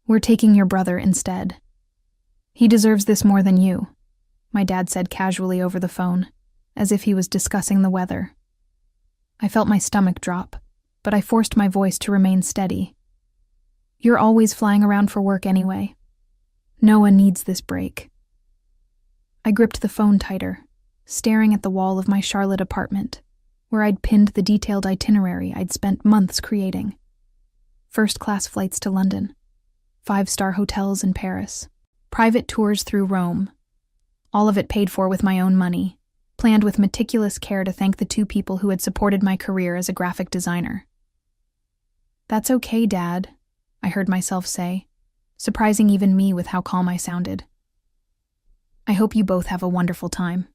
We're taking your brother instead. He deserves this more than you, my dad said casually over the phone, as if he was discussing the weather. I felt my stomach drop, but I forced my voice to remain steady. You're always flying around for work anyway. Noah needs this break. I gripped the phone tighter, staring at the wall of my Charlotte apartment, where I'd pinned the detailed itinerary I'd spent months creating. First-class flights to London, 5-star hotels in Paris, private tours through Rome, all of it paid for with my own money, planned with meticulous care to thank the 2 people who had supported my career as a graphic designer. That's okay, Dad, I heard myself say, surprising even me with how calm I sounded. I hope you both have a wonderful time.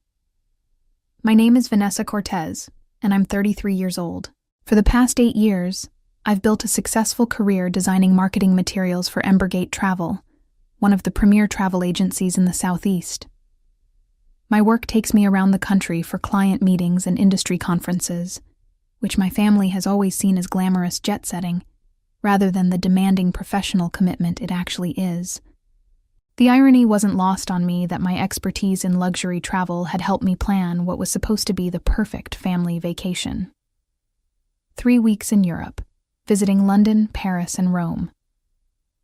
My name is Vanessa Cortez, and I'm 33 years old. For the past 8 years, I've built a successful career designing marketing materials for Embergate Travel, one of the premier travel agencies in the Southeast. My work takes me around the country for client meetings and industry conferences, which my family has always seen as glamorous jet-setting, rather than the demanding professional commitment it actually is. The irony wasn't lost on me that my expertise in luxury travel had helped me plan what was supposed to be the perfect family vacation. 3 weeks in Europe, visiting London, Paris, and Rome.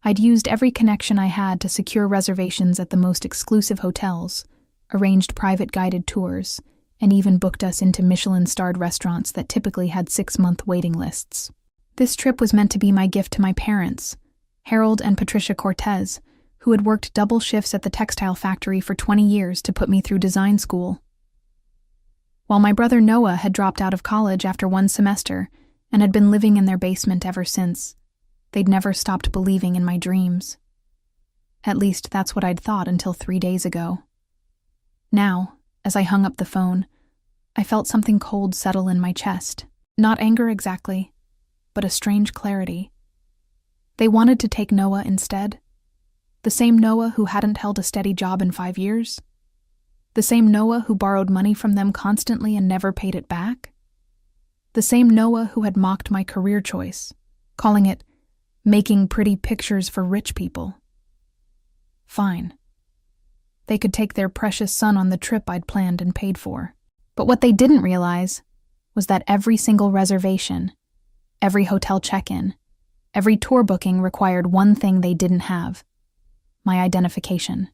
I'd used every connection I had to secure reservations at the most exclusive hotels, arranged private guided tours, and even booked us into Michelin-starred restaurants that typically had 6-month waiting lists. This trip was meant to be my gift to my parents, Harold and Patricia Cortez, who had worked double shifts at the textile factory for 20 years to put me through design school. While my brother Noah had dropped out of college after 1 semester and had been living in their basement ever since, they'd never stopped believing in my dreams. At least that's what I'd thought until 3 days ago. Now, as I hung up the phone, I felt something cold settle in my chest. Not anger exactly, but a strange clarity. They wanted to take Noah instead. The same Noah who hadn't held a steady job in 5 years? The same Noah who borrowed money from them constantly and never paid it back? The same Noah who had mocked my career choice, calling it making pretty pictures for rich people. Fine. They could take their precious son on the trip I'd planned and paid for. But what they didn't realize was that every single reservation, every hotel check-in, every tour booking required one thing they didn't have: my identification.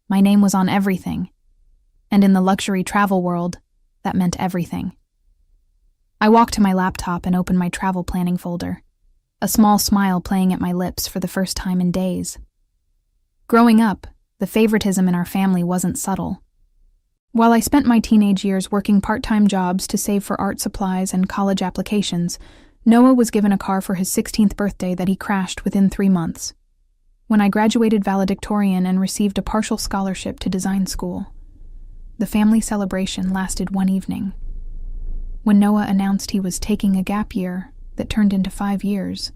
My name was on everything, and in the luxury travel world, that meant everything. I walked to my laptop and opened my travel planning folder, a small smile playing at my lips for the first time in days. Growing up, the favoritism in our family wasn't subtle. While I spent my teenage years working part-time jobs to save for art supplies and college applications, Noah was given a car for his 16th birthday that he crashed within 3 months. When I graduated valedictorian and received a partial scholarship to design school, the family celebration lasted 1 evening. When Noah announced he was taking a gap year that turned into 5 years,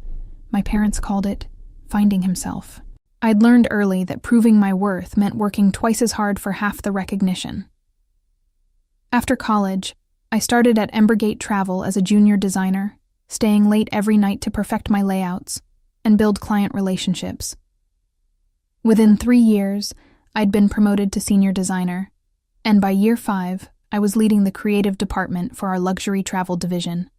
my parents called it finding himself. I'd learned early that proving my worth meant working twice as hard for half the recognition. After college, I started at Embergate Travel as a junior designer, staying late every night to perfect my layouts and build client relationships. Within 3 years, I'd been promoted to senior designer, and by year 5, I was leading the creative department for our luxury travel division.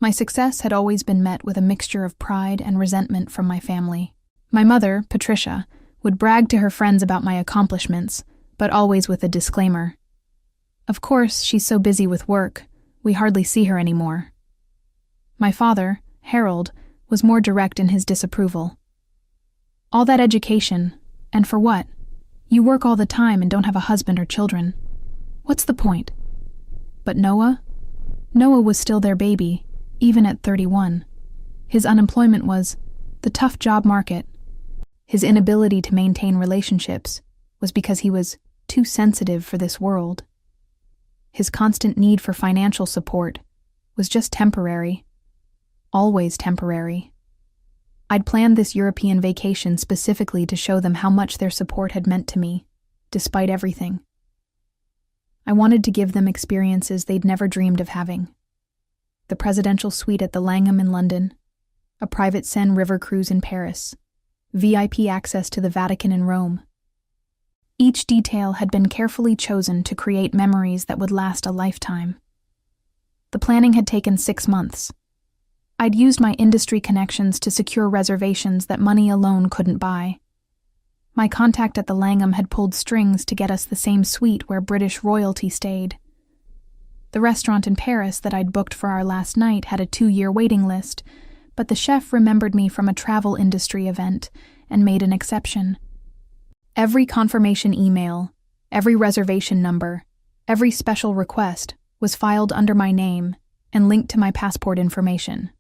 My success had always been met with a mixture of pride and resentment from my family. My mother, Patricia, would brag to her friends about my accomplishments, but always with a disclaimer. Of course, she's so busy with work, we hardly see her anymore. My father, Harold, was more direct in his disapproval. All that education, and for what? You work all the time and don't have a husband or children. What's the point? But Noah? Noah was still their baby, even at 31. His unemployment was the tough job market. His inability to maintain relationships was because he was too sensitive for this world. His constant need for financial support was just temporary. Always temporary. I'd planned this European vacation specifically to show them how much their support had meant to me, despite everything. I wanted to give them experiences they'd never dreamed of having. The presidential suite at the Langham in London, a private Seine river cruise in Paris, VIP access to the Vatican in Rome. Each detail had been carefully chosen to create memories that would last a lifetime. The planning had taken 6 months. I'd used my industry connections to secure reservations that money alone couldn't buy. My contact at the Langham had pulled strings to get us the same suite where British royalty stayed. The restaurant in Paris that I'd booked for our last night had a 2-year waiting list, but the chef remembered me from a travel industry event and made an exception. Every confirmation email, every reservation number, every special request was filed under my name and linked to my passport information.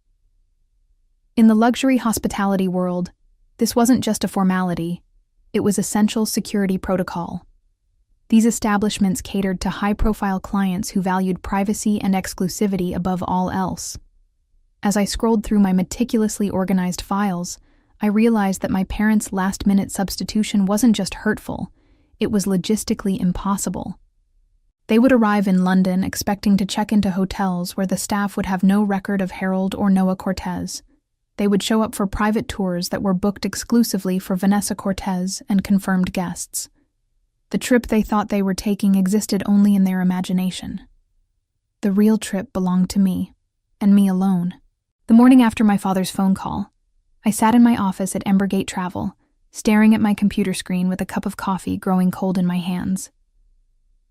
In the luxury hospitality world, this wasn't just a formality, it was essential security protocol. These establishments catered to high-profile clients who valued privacy and exclusivity above all else. As I scrolled through my meticulously organized files, I realized that my parents' last-minute substitution wasn't just hurtful, it was logistically impossible. They would arrive in London expecting to check into hotels where the staff would have no record of Harold or Noah Cortez. They would show up for private tours that were booked exclusively for Vanessa Cortez and confirmed guests. The trip they thought they were taking existed only in their imagination. The real trip belonged to me, and me alone. The morning after my father's phone call, I sat in my office at Embergate Travel, staring at my computer screen with a cup of coffee growing cold in my hands.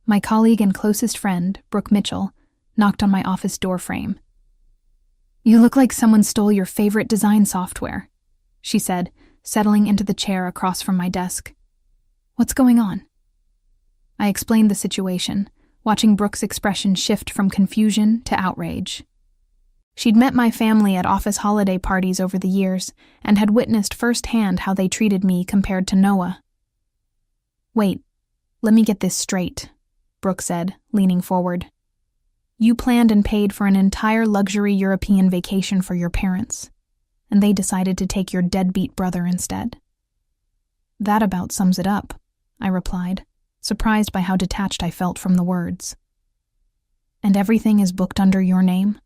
My colleague and closest friend, Brooke Mitchell, knocked on my office door frame. "You look like someone stole your favorite design software," she said, settling into the chair across from my desk. "What's going on?" I explained the situation, watching Brooke's expression shift from confusion to outrage. She'd met my family at office holiday parties over the years and had witnessed firsthand how they treated me compared to Noah. "Wait, let me get this straight," Brooke said, leaning forward. "You planned and paid for an entire luxury European vacation for your parents, and they decided to take your deadbeat brother instead." "That about sums it up," I replied, surprised by how detached I felt from the words. "And everything is booked under your name?"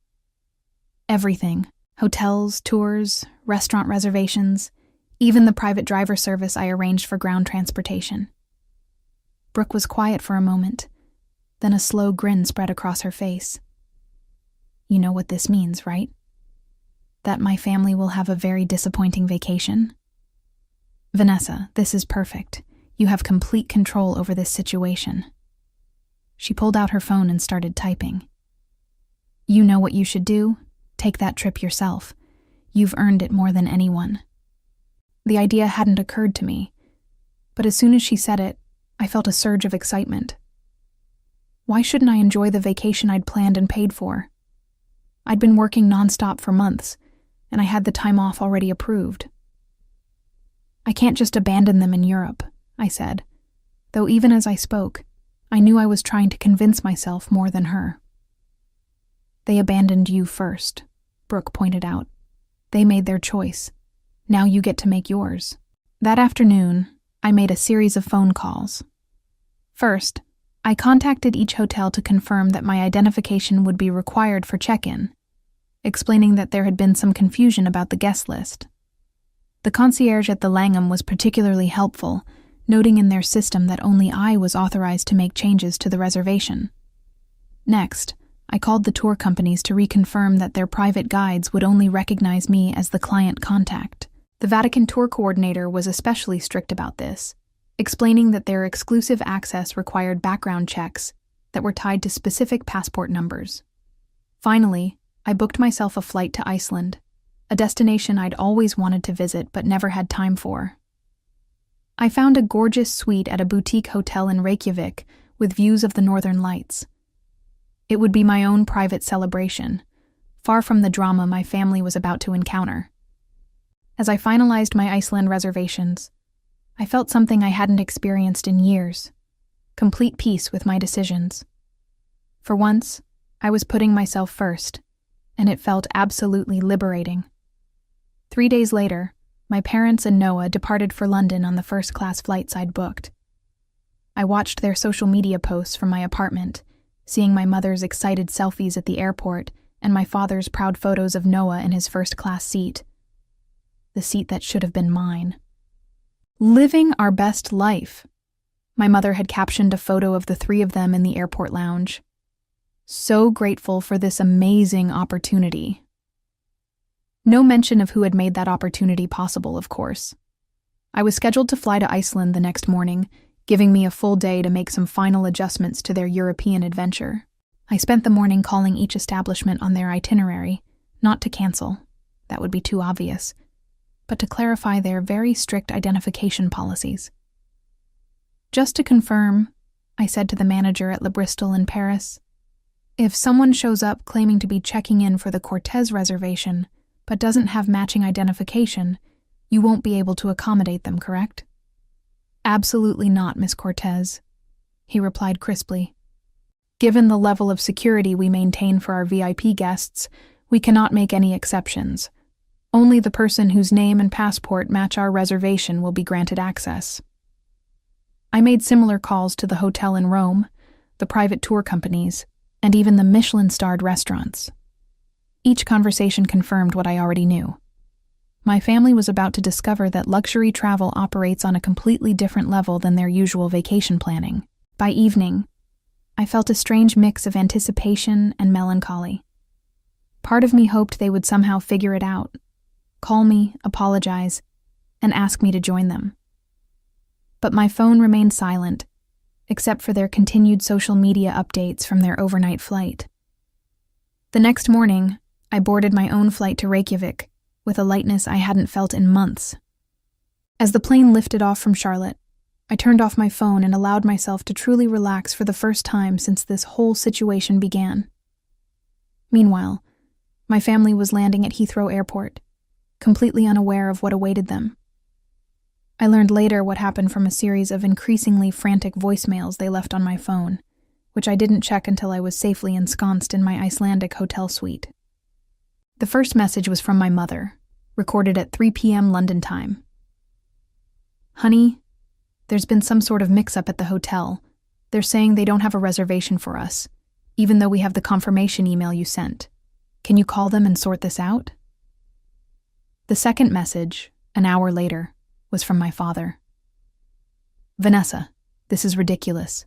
"Everything. Hotels, tours, restaurant reservations, even the private driver service I arranged for ground transportation." Brooke was quiet for a moment, then a slow grin spread across her face. "You know what this means, right? That my family will have a very disappointing vacation?" "Vanessa, this is perfect. You have complete control over this situation." She pulled out her phone and started typing. "You know what you should do? Take that trip yourself. You've earned it more than anyone." The idea hadn't occurred to me, but as soon as she said it, I felt a surge of excitement. Why shouldn't I enjoy the vacation I'd planned and paid for? I'd been working nonstop for months, and I had the time off already approved. "I can't just abandon them in Europe," I said, though even as I spoke, I knew I was trying to convince myself more than her. "They abandoned you first," Brooke pointed out. "They made their choice. Now you get to make yours." That afternoon, I made a series of phone calls. First, I contacted each hotel to confirm that my identification would be required for check-in, explaining that there had been some confusion about the guest list. The concierge at the Langham was particularly helpful, noting in their system that only I was authorized to make changes to the reservation. Next, I called the tour companies to reconfirm that their private guides would only recognize me as the client contact. The Vatican tour coordinator was especially strict about this, explaining that their exclusive access required background checks that were tied to specific passport numbers. Finally, I booked myself a flight to Iceland, a destination I'd always wanted to visit but never had time for. I found a gorgeous suite at a boutique hotel in Reykjavik with views of the Northern Lights. It would be my own private celebration, far from the drama my family was about to encounter. As I finalized my Iceland reservations, I felt something I hadn't experienced in years, complete peace with my decisions. For once, I was putting myself first, and it felt absolutely liberating. 3 days later, my parents and Noah departed for London on the first-class flights I'd booked. I watched their social media posts from my apartment, seeing my mother's excited selfies at the airport and my father's proud photos of Noah in his first-class seat. The seat that should have been mine. Living our best life. My mother had captioned a photo of the three of them in the airport lounge. So grateful for this amazing opportunity. No mention of who had made that opportunity possible, of course. I was scheduled to fly to Iceland the next morning, giving me a full day to make some final adjustments to their European adventure. I spent the morning calling each establishment on their itinerary, not to cancel, that would be too obvious, but to clarify their very strict identification policies. Just to confirm, I said to the manager at Le Bristol in Paris, if someone shows up claiming to be checking in for the Cortez reservation, but doesn't have matching identification, you won't be able to accommodate them, correct? Absolutely not, Miss Cortez, he replied crisply. Given the level of security we maintain for our VIP guests, we cannot make any exceptions. Only the person whose name and passport match our reservation will be granted access. I made similar calls to the hotel in Rome, the private tour companies, and even the Michelin-starred restaurants. Each conversation confirmed what I already knew. My family was about to discover that luxury travel operates on a completely different level than their usual vacation planning. By evening, I felt a strange mix of anticipation and melancholy. Part of me hoped they would somehow figure it out, call me, apologize, and ask me to join them. But my phone remained silent, except for their continued social media updates from their overnight flight. The next morning, I boarded my own flight to Reykjavik with a lightness I hadn't felt in months. As the plane lifted off from Charlotte, I turned off my phone and allowed myself to truly relax for the first time since this whole situation began. Meanwhile, my family was landing at Heathrow Airport, completely unaware of what awaited them. I learned later what happened from a series of increasingly frantic voicemails they left on my phone, which I didn't check until I was safely ensconced in my Icelandic hotel suite. The first message was from my mother, recorded at 3 p.m. London time. Honey, there's been some sort of mix-up at the hotel. They're saying they don't have a reservation for us, even though we have the confirmation email you sent. Can you call them and sort this out? The second message, an hour later, was from my father. Vanessa, this is ridiculous.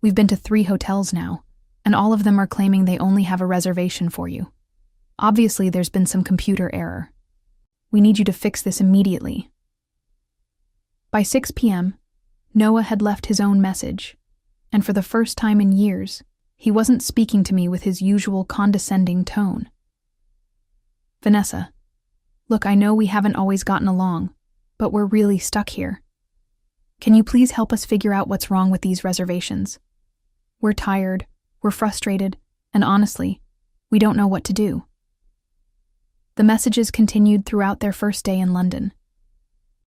We've been to 3 hotels now, and all of them are claiming they only have a reservation for you. Obviously, there's been some computer error. We need you to fix this immediately. By 6 p.m., Noah had left his own message, and for the first time in years, he wasn't speaking to me with his usual condescending tone. Vanessa, look, I know we haven't always gotten along, but we're really stuck here. Can you please help us figure out what's wrong with these reservations? We're tired, we're frustrated, and honestly, we don't know what to do. The messages continued throughout their first day in London.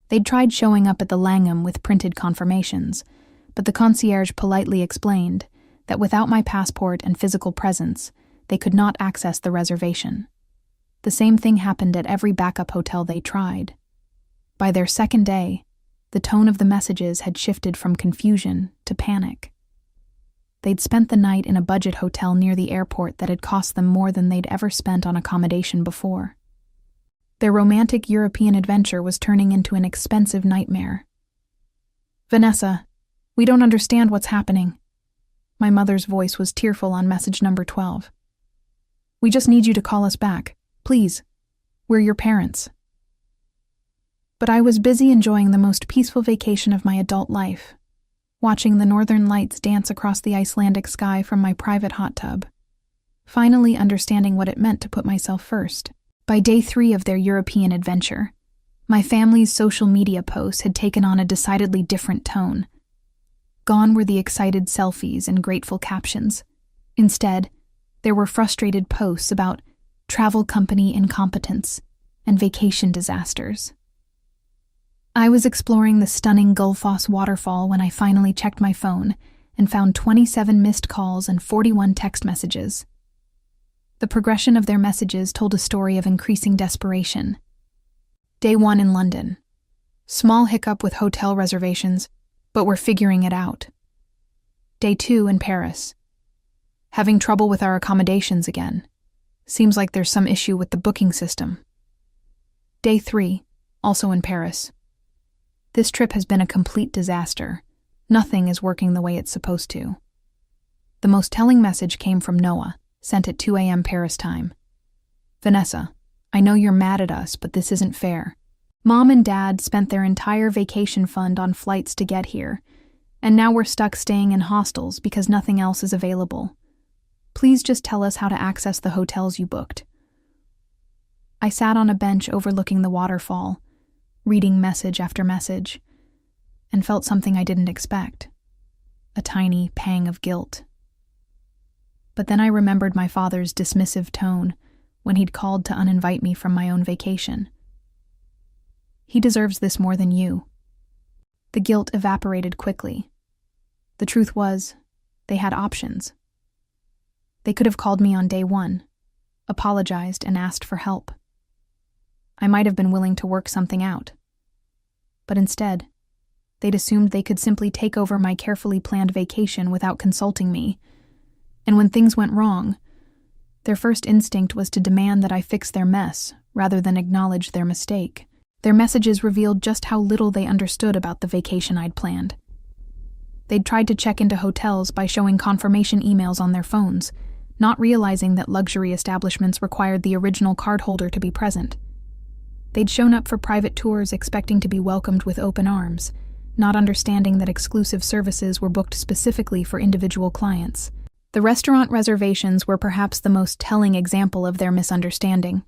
They'd tried showing up at the Langham with printed confirmations, but the concierge politely explained that without my passport and physical presence, they could not access the reservation. The same thing happened at every backup hotel they tried. By their second day, the tone of the messages had shifted from confusion to panic. They'd spent the night in a budget hotel near the airport that had cost them more than they'd ever spent on accommodation before. Their romantic European adventure was turning into an expensive nightmare. Vanessa, we don't understand what's happening. My mother's voice was tearful on message number 12. We just need you to call us back. Please. We're your parents. But I was busy enjoying the most peaceful vacation of my adult life, watching the northern lights dance across the Icelandic sky from my private hot tub, finally understanding what it meant to put myself first. By day 3 of their European adventure, my family's social media posts had taken on a decidedly different tone. Gone were the excited selfies and grateful captions. Instead, there were frustrated posts about travel company incompetence and vacation disasters. I was exploring the stunning Gullfoss waterfall when I finally checked my phone and found 27 missed calls and 41 text messages. The progression of their messages told a story of increasing desperation. Day 1 in London. Small hiccup with hotel reservations, but we're figuring it out. Day 2 in Paris. Having trouble with our accommodations again. Seems like there's some issue with the booking system. Day 3, also in Paris. This trip has been a complete disaster. Nothing is working the way it's supposed to. The most telling message came from Noah, sent at 2 a.m. Paris time. Vanessa, I know you're mad at us, but this isn't fair. Mom and Dad spent their entire vacation fund on flights to get here, and now we're stuck staying in hostels because nothing else is available. Please just tell us how to access the hotels you booked. I sat on a bench overlooking the waterfall, reading message after message, and felt something I didn't expect, a tiny pang of guilt. But then I remembered my father's dismissive tone when he'd called to uninvite me from my own vacation. He deserves this more than you. The guilt evaporated quickly. The truth was, they had options. They could have called me on day one, apologized, and asked for help. I might have been willing to work something out. But instead, they'd assumed they could simply take over my carefully planned vacation without consulting me. And when things went wrong, their first instinct was to demand that I fix their mess rather than acknowledge their mistake. Their messages revealed just how little they understood about the vacation I'd planned. They'd tried to check into hotels by showing confirmation emails on their phones, not realizing that luxury establishments required the original cardholder to be present. They'd shown up for private tours expecting to be welcomed with open arms, not understanding that exclusive services were booked specifically for individual clients. The restaurant reservations were perhaps the most telling example of their misunderstanding.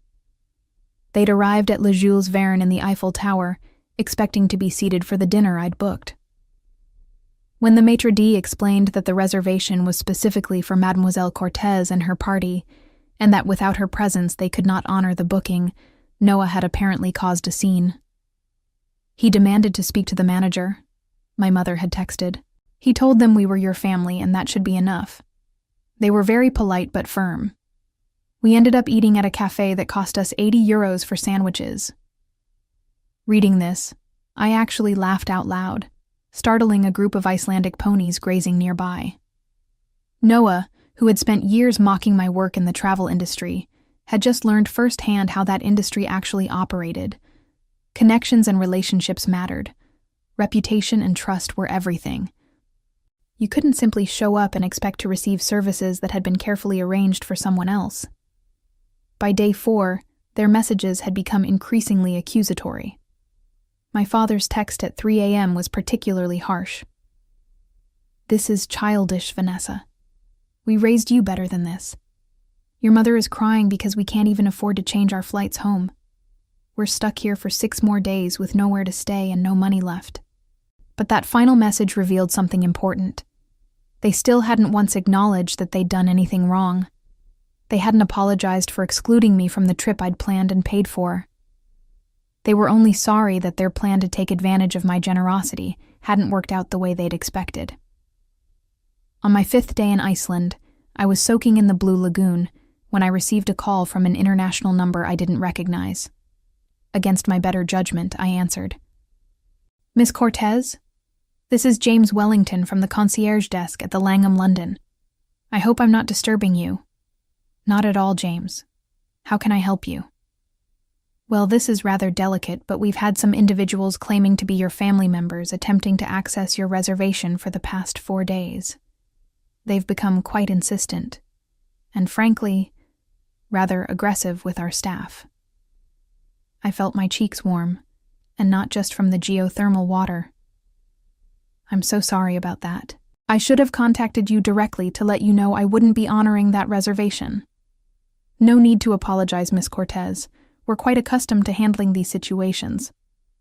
They'd arrived at Le Jules Verne in the Eiffel Tower, expecting to be seated for the dinner I'd booked. When the maitre d' explained that the reservation was specifically for Mademoiselle Cortez and her party, and that without her presence they could not honor the booking, Noah had apparently caused a scene. He demanded to speak to the manager, my mother had texted. He told them we were your family and that should be enough. They were very polite but firm. We ended up eating at a cafe that cost us €80 for sandwiches. Reading this, I actually laughed out loud, startling a group of Icelandic ponies grazing nearby. Noah, who had spent years mocking my work in the travel industry, had just learned firsthand how that industry actually operated. Connections and relationships mattered. Reputation and trust were everything. You couldn't simply show up and expect to receive services that had been carefully arranged for someone else. By day 4, their messages had become increasingly accusatory. My father's text at 3 a.m. was particularly harsh. This is childish, Vanessa. We raised you better than this. Your mother is crying because we can't even afford to change our flights home. We're stuck here for 6 more days with nowhere to stay and no money left. But that final message revealed something important. They still hadn't once acknowledged that they'd done anything wrong. They hadn't apologized for excluding me from the trip I'd planned and paid for. They were only sorry that their plan to take advantage of my generosity hadn't worked out the way they'd expected. On my 5th day in Iceland, I was soaking in the Blue Lagoon when I received a call from an international number I didn't recognize. Against my better judgment, I answered. Miss Cortez? This is James Wellington from the concierge desk at the Langham London. I hope I'm not disturbing you. Not at all, James. How can I help you? Well, this is rather delicate, but we've had some individuals claiming to be your family members attempting to access your reservation for the past 4 days. They've become quite insistent, and frankly, rather aggressive with our staff. I felt my cheeks warm, and not just from the geothermal water. I'm so sorry about that. I should have contacted you directly to let you know I wouldn't be honoring that reservation. No need to apologize, Miss Cortez. We're quite accustomed to handling these situations.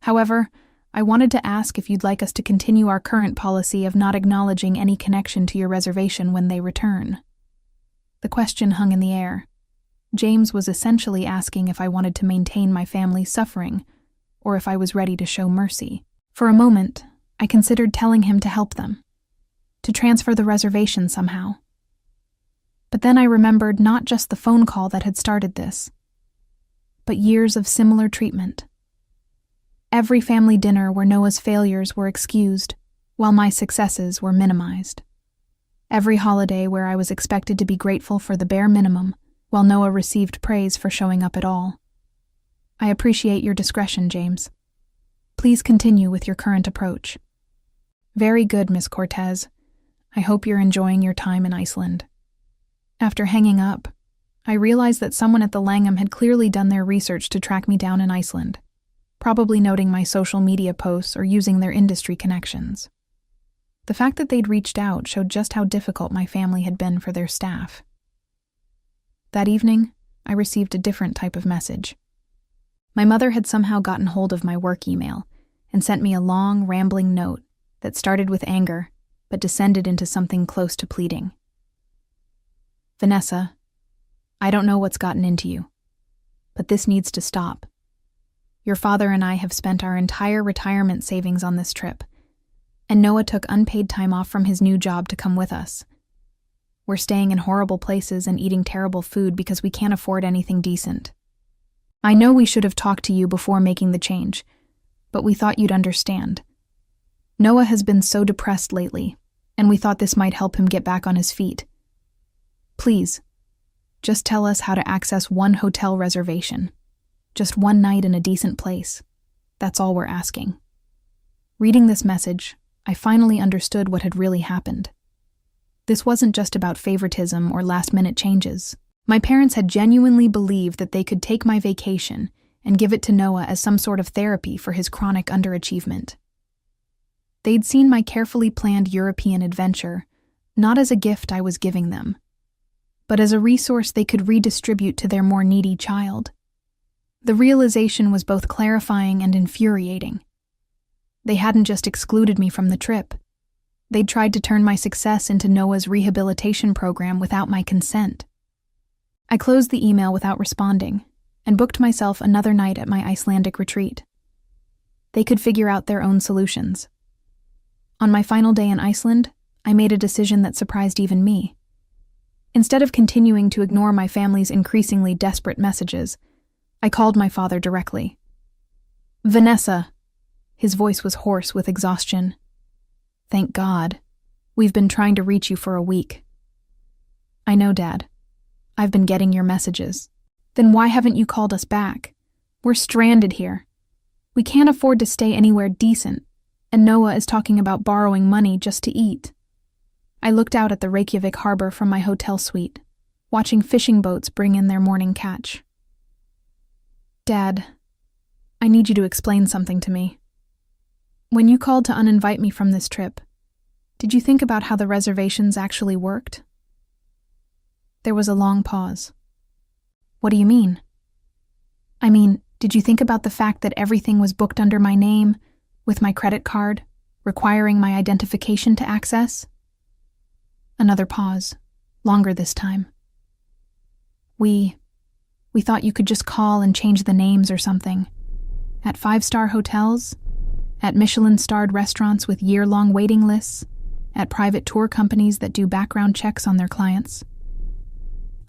However, I wanted to ask if you'd like us to continue our current policy of not acknowledging any connection to your reservation when they return. The question hung in the air. James was essentially asking if I wanted to maintain my family's suffering, or if I was ready to show mercy. For a moment, I considered telling him to help them, to transfer the reservation somehow. But then I remembered not just the phone call that had started this, but years of similar treatment. Every family dinner where Noah's failures were excused, while my successes were minimized. Every holiday where I was expected to be grateful for the bare minimum, while Noah received praise for showing up at all. I appreciate your discretion, James. Please continue with your current approach. Very good, Miss Cortez. I hope you're enjoying your time in Iceland. After hanging up, I realized that someone at the Langham had clearly done their research to track me down in Iceland, probably noting my social media posts or using their industry connections. The fact that they'd reached out showed just how difficult my family had been for their staff. That evening, I received a different type of message. My mother had somehow gotten hold of my work email and sent me a long, rambling note that started with anger but descended into something close to pleading. Vanessa, I don't know what's gotten into you, but this needs to stop. Your father and I have spent our entire retirement savings on this trip, and Noah took unpaid time off from his new job to come with us. We're staying in horrible places and eating terrible food because we can't afford anything decent. I know we should have talked to you before making the change, but we thought you'd understand. Noah has been so depressed lately, and we thought this might help him get back on his feet. Please, just tell us how to access one hotel reservation. Just one night in a decent place. That's all we're asking. Reading this message, I finally understood what had really happened. This wasn't just about favoritism or last-minute changes. My parents had genuinely believed that they could take my vacation and give it to Noah as some sort of therapy for his chronic underachievement. They'd seen my carefully planned European adventure, not as a gift I was giving them, but as a resource they could redistribute to their more needy child. The realization was both clarifying and infuriating. They hadn't just excluded me from the trip. They'd tried to turn my success into Noah's rehabilitation program without my consent. I closed the email without responding and booked myself another night at my Icelandic retreat. They could figure out their own solutions. On my final day in Iceland, I made a decision that surprised even me. Instead of continuing to ignore my family's increasingly desperate messages, I called my father directly. Vanessa. His voice was hoarse with exhaustion. Thank God. We've been trying to reach you for a week. I know, Dad. I've been getting your messages. Then why haven't you called us back? We're stranded here. We can't afford to stay anywhere decent, and Noah is talking about borrowing money just to eat. I looked out at the Reykjavik harbor from my hotel suite, watching fishing boats bring in their morning catch. Dad, I need you to explain something to me. When you called to uninvite me from this trip, did you think about how the reservations actually worked? There was a long pause. What do you mean? I mean, did you think about the fact that everything was booked under my name, with my credit card, requiring my identification to access? Another pause, longer this time. We thought you could just call and change the names or something. At 5-star hotels, at Michelin-starred restaurants with year-long waiting lists, at private tour companies that do background checks on their clients.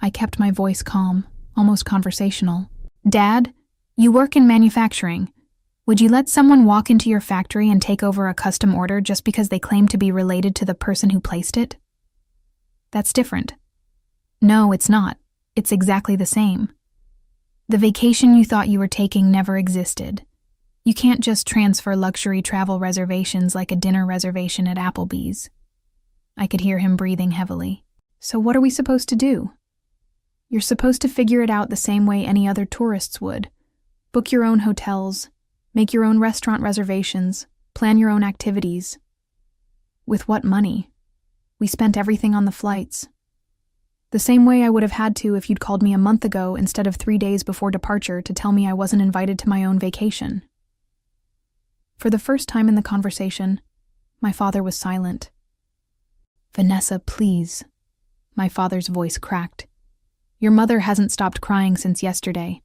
I kept my voice calm, almost conversational. Dad, you work in manufacturing. Would you let someone walk into your factory and take over a custom order just because they claim to be related to the person who placed it? That's different. No, it's not. It's exactly the same. The vacation you thought you were taking never existed. You can't just transfer luxury travel reservations like a dinner reservation at Applebee's. I could hear him breathing heavily. So what are we supposed to do? You're supposed to figure it out the same way any other tourists would. Book your own hotels, make your own restaurant reservations, plan your own activities. With what money? We spent everything on the flights. The same way I would have had to if you'd called me a month ago instead of 3 days before departure to tell me I wasn't invited to my own vacation. For the first time in the conversation, my father was silent. Vanessa, please. My father's voice cracked. Your mother hasn't stopped crying since yesterday.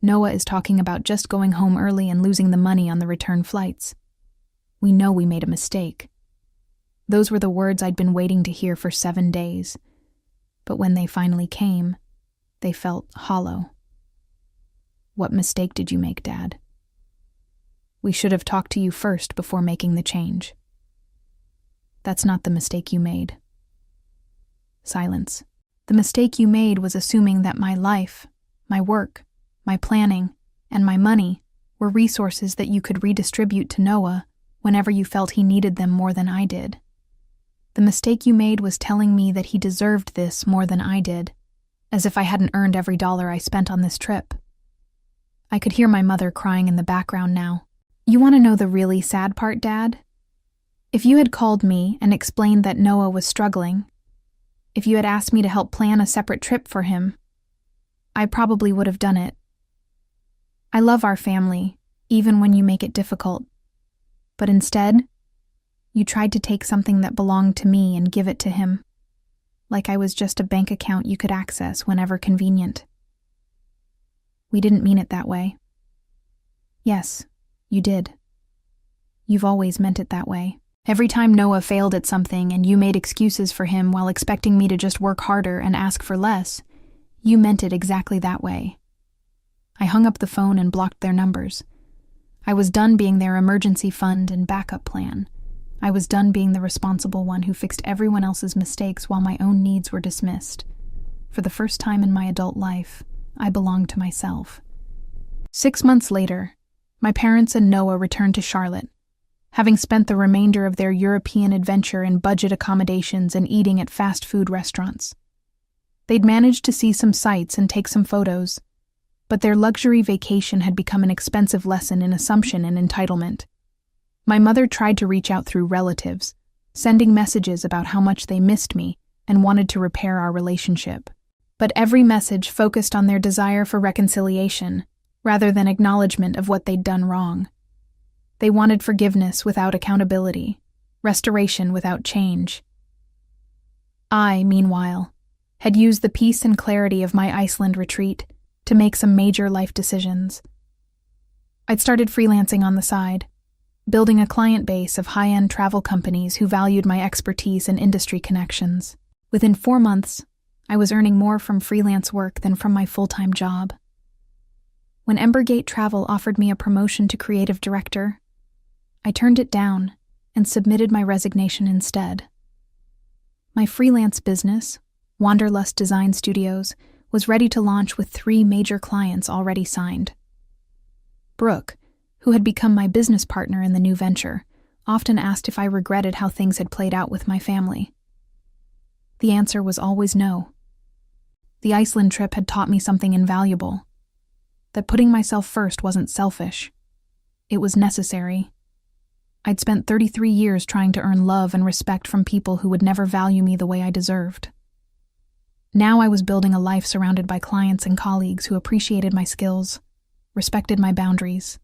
Noah is talking about just going home early and losing the money on the return flights. We know we made a mistake. Those were the words I'd been waiting to hear for 7 days. But when they finally came, they felt hollow. What mistake did you make, Dad? We should have talked to you first before making the change. That's not the mistake you made. Silence. The mistake you made was assuming that my life, my work, my planning, and my money were resources that you could redistribute to Noah whenever you felt he needed them more than I did. The mistake you made was telling me that he deserved this more than I did, as if I hadn't earned every dollar I spent on this trip. I could hear my mother crying in the background now. You want to know the really sad part, Dad? If you had called me and explained that Noah was struggling, if you had asked me to help plan a separate trip for him, I probably would have done it. I love our family, even when you make it difficult. But instead, you tried to take something that belonged to me and give it to him, like I was just a bank account you could access whenever convenient. We didn't mean it that way. Yes, you did. You've always meant it that way. Every time Noah failed at something and you made excuses for him while expecting me to just work harder and ask for less, you meant it exactly that way. I hung up the phone and blocked their numbers. I was done being their emergency fund and backup plan. I was done being the responsible one who fixed everyone else's mistakes while my own needs were dismissed. For the first time in my adult life, I belonged to myself. 6 months later, my parents and Noah returned to Charlotte, having spent the remainder of their European adventure in budget accommodations and eating at fast food restaurants. They'd managed to see some sights and take some photos, but their luxury vacation had become an expensive lesson in assumption and entitlement. My mother tried to reach out through relatives, sending messages about how much they missed me and wanted to repair our relationship. But every message focused on their desire for reconciliation, rather than acknowledgement of what they'd done wrong. They wanted forgiveness without accountability, restoration without change. I, meanwhile, had used the peace and clarity of my Iceland retreat to make some major life decisions. I'd started freelancing on the side, building a client base of high-end travel companies who valued my expertise and industry connections. Within 4 months, I was earning more from freelance work than from my full-time job. When Embergate Travel offered me a promotion to creative director, I turned it down and submitted my resignation instead. My freelance business, Wanderlust Design Studios, was ready to launch with 3 major clients already signed. Brooke, who had become my business partner in the new venture, often asked if I regretted how things had played out with my family. The answer was always no. The Iceland trip had taught me something invaluable, that putting myself first wasn't selfish. It was necessary. I'd spent 33 years trying to earn love and respect from people who would never value me the way I deserved. Now I was building a life surrounded by clients and colleagues who appreciated my skills, respected my boundaries,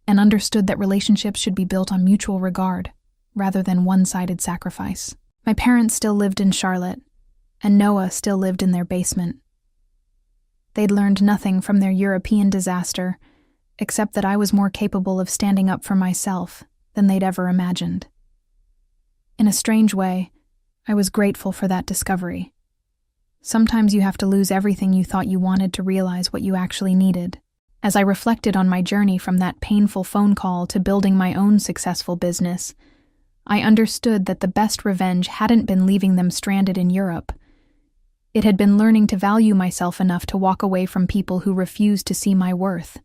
and understood that relationships should be built on mutual regard, rather than one-sided sacrifice. My parents still lived in Charlotte, and Noah still lived in their basement. They'd learned nothing from their European disaster, except that I was more capable of standing up for myself than they'd ever imagined. In a strange way, I was grateful for that discovery. Sometimes you have to lose everything you thought you wanted to realize what you actually needed. As I reflected on my journey from that painful phone call to building my own successful business, I understood that the best revenge hadn't been leaving them stranded in Europe. It had been learning to value myself enough to walk away from people who refused to see my worth,